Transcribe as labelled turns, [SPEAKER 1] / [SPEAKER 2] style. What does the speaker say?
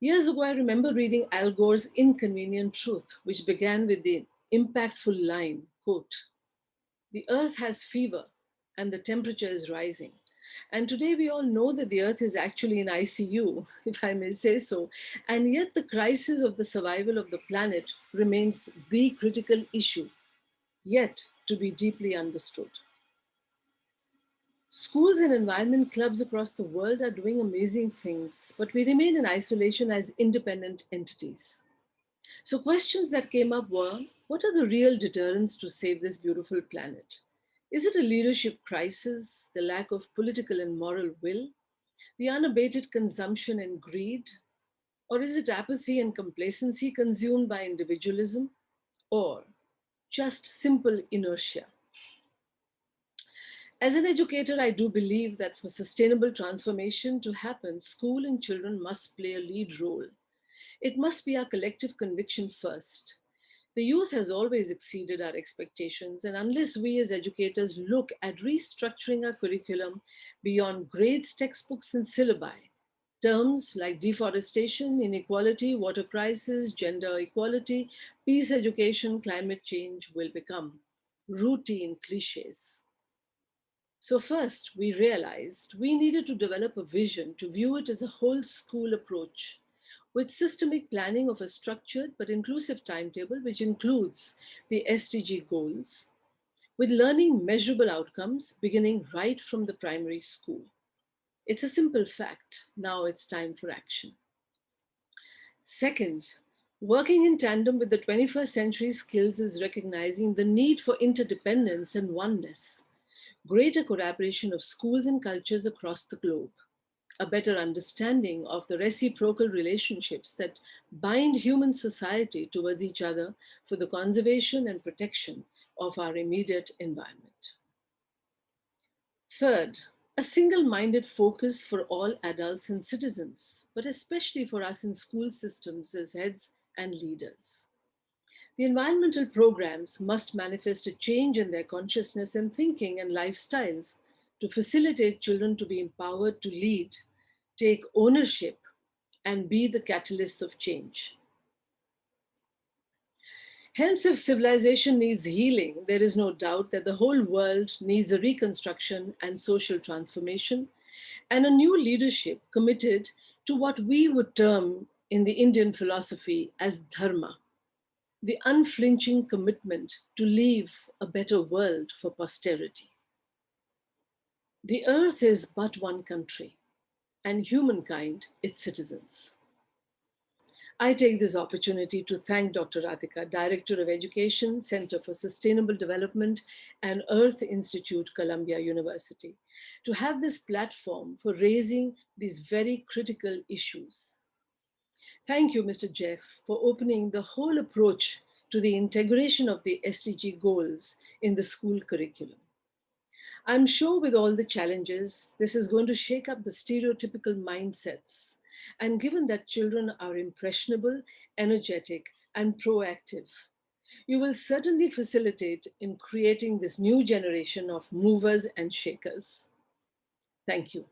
[SPEAKER 1] Years ago, I remember reading Al Gore's Inconvenient Truth, which began with the impactful line, quote, "The earth has fever and the temperature is rising." And today we all know that the earth is actually in ICU, if I may say so. And yet the crisis of the survival of the planet remains the critical issue, yet to be deeply understood. Schools and environment clubs across the world are doing amazing things, but we remain in isolation as independent entities. So, questions that came up were, what are the real deterrents to save this beautiful planet? Is it a leadership crisis, the lack of political and moral will, the unabated consumption and greed? Or is it apathy and complacency consumed by individualism? Or just simple inertia? As an educator, I do believe that for sustainable transformation to happen, school and children must play a lead role. It must be our collective conviction first. The youth has always exceeded our expectations, and unless we as educators look at restructuring our curriculum beyond grades, textbooks, and syllabi, terms like deforestation, inequality, water crisis, gender equality, peace education, climate change will become routine cliches. So, first, we realized we needed to develop a vision to view it as a whole school approach with systemic planning of a structured but inclusive timetable, which includes the SDG goals, with learning measurable outcomes beginning right from the primary school. It's a simple fact. Now it's time for action. Second, working in tandem with the 21st century skills is recognizing the need for interdependence and oneness, greater collaboration of schools and cultures across the globe, a better understanding of the reciprocal relationships that bind human society towards each other for the conservation and protection of our immediate environment. Third, a single minded focus for all adults and citizens, but especially for us in school systems as heads and leaders. The environmental programs must manifest a change in their consciousness and thinking and lifestyles to facilitate children to be empowered to lead, take ownership, and be the catalysts of change. Hence, if civilization needs healing, there is no doubt that the whole world needs a reconstruction and social transformation, and a new leadership committed to what we would term in the Indian philosophy as dharma, the unflinching commitment to leave a better world for posterity. The earth is but one country, and humankind its citizens. I take this opportunity to thank Dr. Radhika, Director of Education, Center for Sustainable Development, and Earth Institute, Columbia University, to have this platform for raising these very critical issues. Thank you, Mr. Jeff, for opening the whole approach to the integration of the SDG goals in the school curriculum. I'm sure with all the challenges, this is going to shake up the stereotypical mindsets. And given that children are impressionable, energetic, and proactive, you will certainly facilitate in creating this new generation of movers and shakers. Thank you.